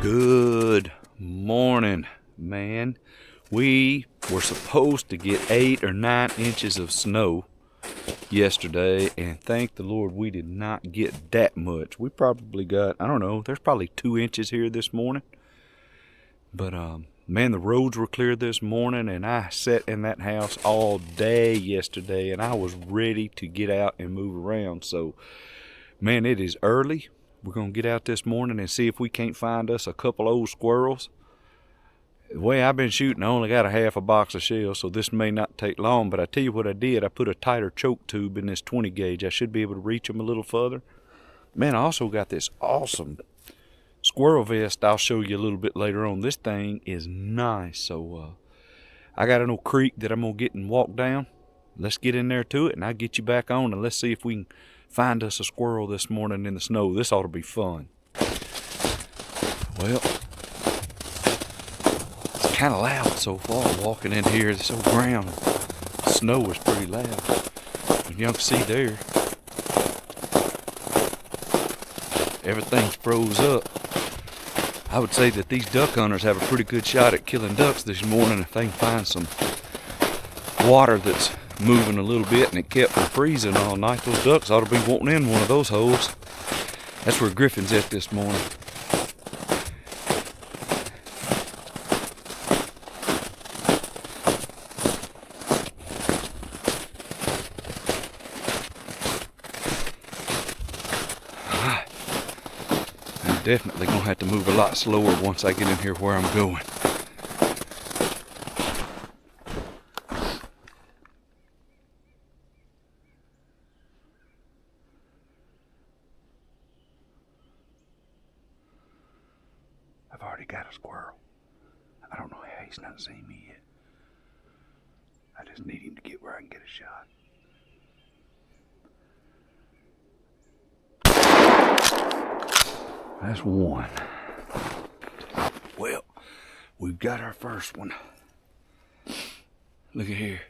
Good morning, man. We were supposed to get 8 or 9 inches of snow yesterday, and thank the Lord we did not get that much. We probably got, I don't know, there's probably 2 inches here this morning. But man, the roads were clear this morning, and I sat in that house all day yesterday, and I was ready to get out and move around. So man, it is early. We're going to get out this morning and see if we can't find us a couple old squirrels. The way I've been shooting, I only got a half a box of shells, so this may not take long. But I tell you what I did. I put a tighter choke tube in this 20 gauge. I should be able to reach them a little further. Man, I also got this awesome squirrel vest I'll show you a little bit later on. This thing is nice. So I got an old creek that I'm going to get and walk down. Let's get in there to it, and I'll get you back on, and let's see if we can find us a squirrel this morning in the snow. This ought to be fun. Well, it's kind of loud so far walking in here. This old ground, the snow is pretty loud. You can see there, everything's froze up. I would say that these duck hunters have a pretty good shot at killing ducks this morning if they can find some water that's moving a little bit and it kept from freezing all night. Those ducks ought to be wanting in one of those holes. That's where Griffin's at this morning. Alright. I'm definitely gonna have to move a lot slower once I get in here where I'm going. I've already got a squirrel. I don't know how he's not seen me yet. I just need him to get where I can get a shot. That's one. Well, we've got our first one. Look at here.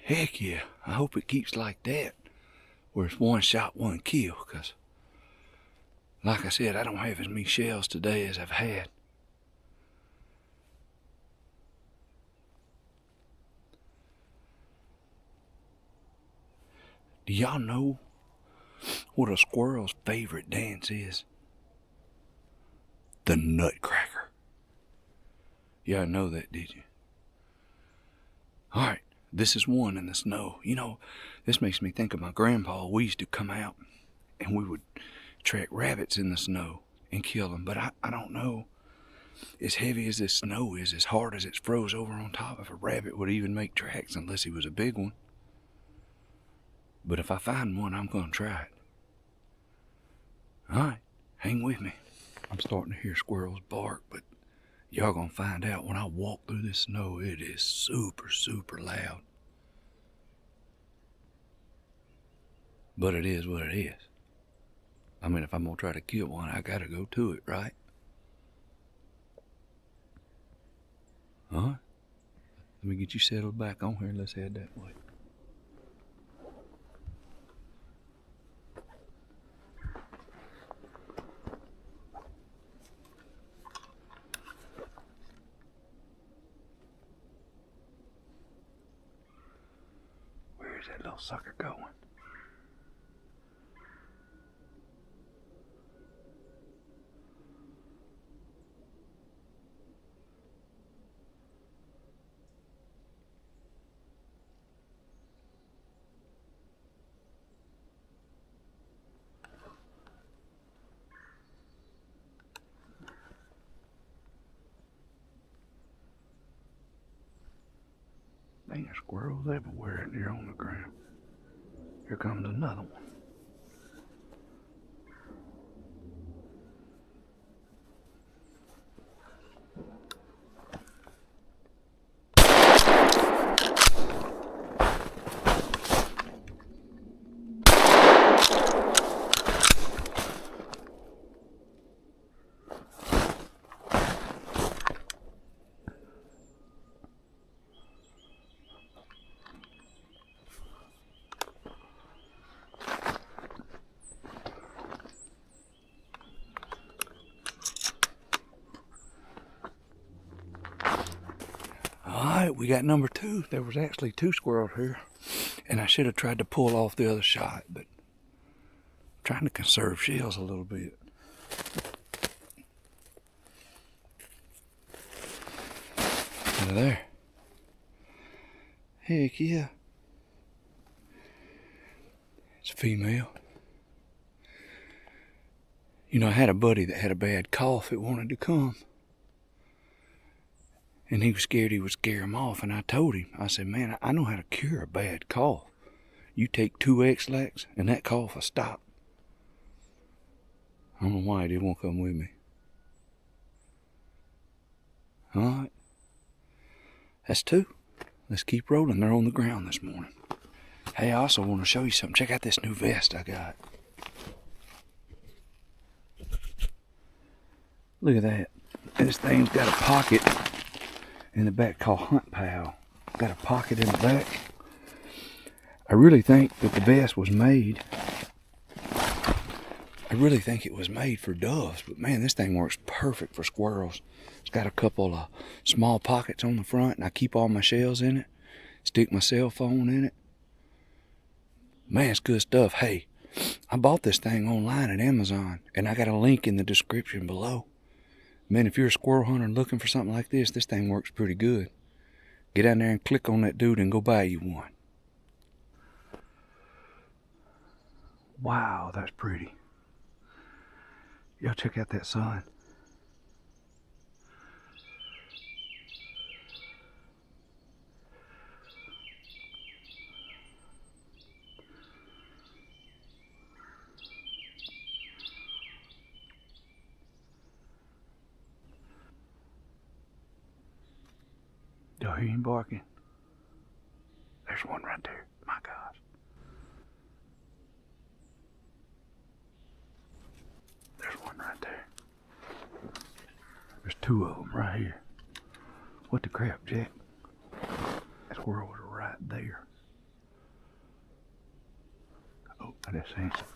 Heck yeah, I hope it keeps like that, where it's one shot, one kill, because like I said, I don't have as many shells today as I've had. Do y'all know what a squirrel's favorite dance is? The nutcracker. Y'all know that, did you? Alright, this is one in the snow. You know, this makes me think of my grandpa. We used to come out and we would track rabbits in the snow and kill them, but I don't know, as heavy as this snow is, as hard as it's froze over on top, if a rabbit would even make tracks unless he was a big one. But if I find one, I'm gonna try it. Alright, hang with me. I'm starting to hear squirrels bark, but y'all gonna find out when I walk through this snow. It is super, super loud. But it is what it is. I mean, if I'm gonna try to kill one, I gotta go to it, right? Alright. Let me get you settled back on here and let's head that way. Where's that little sucker going? Dang, there's squirrels everywhere out there on the ground. Here comes another one. Alright, we got number 2. There was actually 2 squirrels here. And I should have tried to pull off the other shot, but I'm trying to conserve shells a little bit. Look at there. Heck yeah. It's a female. You know, I had a buddy that had a bad cough that wanted to come. And he was scared he would scare him off. And I told him, I said, man, I know how to cure a bad cough. You take 2 X-Lax and that cough will stop. I don't know why he didn't want to come with me. Alright. That's 2. Let's keep rolling. They're on the ground this morning. Hey, I also want to show you something. Check out this new vest I got. Look at that. This thing's got a pocket in the back called Hunt Pal. Got a pocket in the back. I really think that the vest was made. I really think it was made for doves, but man, this thing works perfect for squirrels. It's got a couple of small pockets on the front, and I keep all my shells in it. Stick my cell phone in it. Man, it's good stuff. Hey, I bought this thing online at Amazon, and I got a link in the description below. Man, if you're a squirrel hunter looking for something like this thing works pretty good. Get down there and click on that dude and go buy you one. Wow, that's pretty. Y'all check out that sun. Y'all hear him barking? There's one right there. My gosh. There's one right there. There's 2 of them right here. What the crap, Jack? That squirrel was right there. Oh, I just seen some.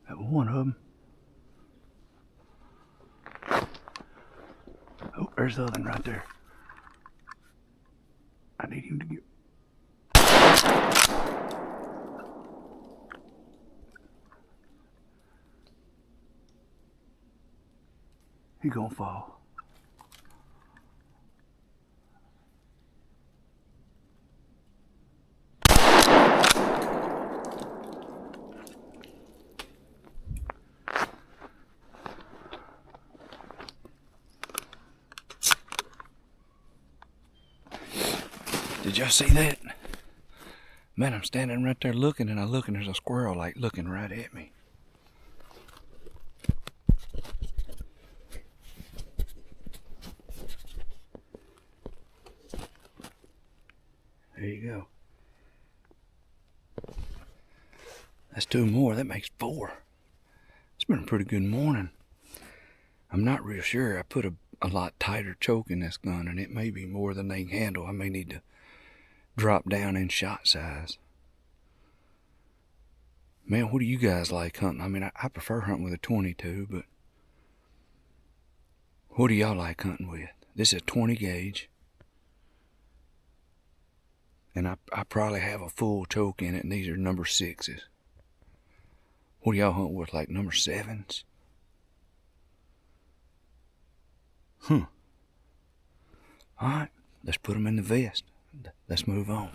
That was one of them. Oh, there's the other one right there. I need him to get. He gonna fall. Did y'all see that? Man, I'm standing right there looking, and I look, and there's a squirrel like looking right at me. There you go. That's 2 more. That makes 4. It's been a pretty good morning. I'm not real sure. I put a lot tighter choke in this gun, and it may be more than they can handle. I may need to drop down in shot size. Man, what do you guys like hunting? I mean, I prefer hunting with a 22, but what do y'all like hunting with? This is a 20 gauge. And I probably have a full choke in it, and these are number 6s. What do y'all hunt with, like number 7s? Alright, let's put them in the vest. Let's move on.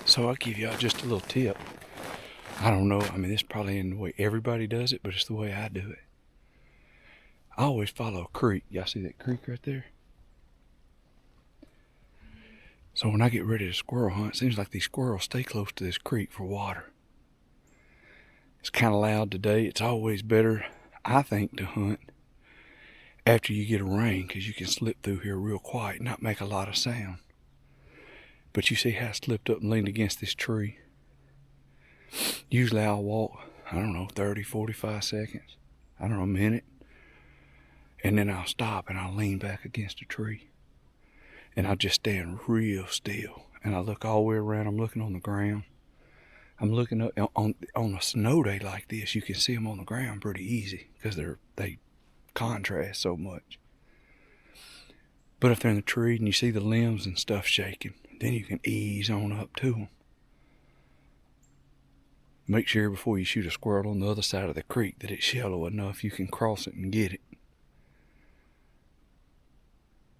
So I'll give y'all just a little tip. I don't know, I mean, this probably isn't the way everybody does it, but it's the way I do it. I always follow a creek. Y'all see that creek right there? So when I get ready to squirrel hunt, it seems like these squirrels stay close to this creek for water. It's kind of loud today. It's always better, I think, to hunt after you get a rain, because you can slip through here real quiet and not make a lot of sound. But you see how I slipped up and leaned against this tree? Usually I'll walk, I don't know, 30, 45 seconds, I don't know, a minute. And then I'll stop and I'll lean back against a tree. And I'll just stand real still. And I look all the way around. I'm looking on the ground. I'm looking up on a snow day like this. You can see them on the ground pretty easy because they contrast so much. But if they're in the tree and you see the limbs and stuff shaking, then you can ease on up to them. Make sure before you shoot a squirrel on the other side of the creek that it's shallow enough you can cross it and get it.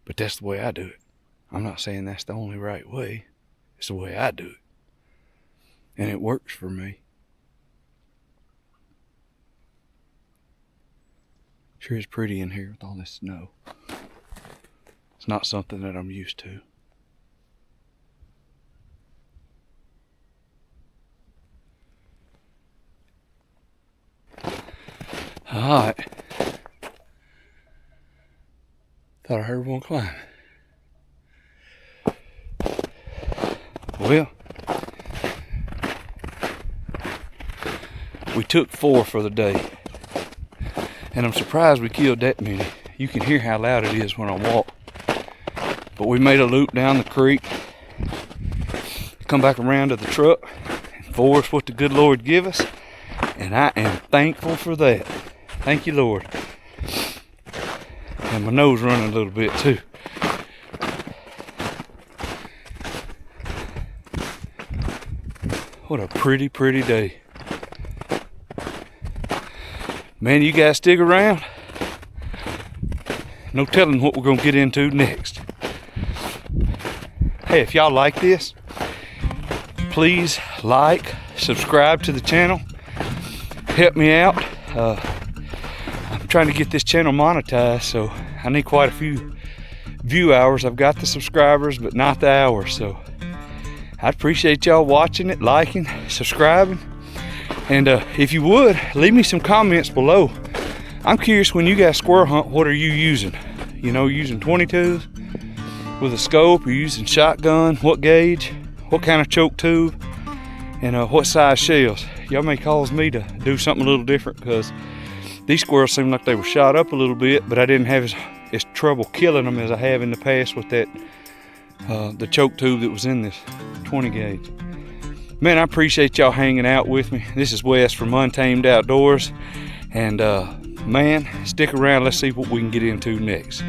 But that's the way I do it. I'm not saying that's the only right way. It's the way I do it. And it works for me. Sure is pretty in here with all this snow. It's not something that I'm used to. Alright. Thought I heard one climbing. Well, we took 4 for the day. And I'm surprised we killed that many. You can hear how loud it is when I walk. But we made a loop down the creek. Come back around to the truck. And 4 is what the good Lord give us. And I am thankful for that. Thank you, Lord. And my nose running a little bit too. What a pretty, pretty day. Man, you guys stick around. No telling what we're gonna get into next. Hey, if y'all like this, please like, subscribe to the channel. Help me out. I'm trying to get this channel monetized, so I need quite a few view hours. I've got the subscribers, but not the hours, so I'd appreciate y'all watching it, liking, subscribing, and if you would, leave me some comments below. I'm curious, when you guys squirrel hunt, what are you using? You know, using 22s with a scope, you're using shotgun, what gauge, what kind of choke tube, and what size shells. Y'all may cause me to do something a little different, because these squirrels seem like they were shot up a little bit, but I didn't have as trouble killing them as I have in the past with that the choke tube that was in this 20 gauge. Man, I appreciate y'all hanging out with me. This is Wes from Untamed Outdoors, and man, stick around. Let's see what we can get into next.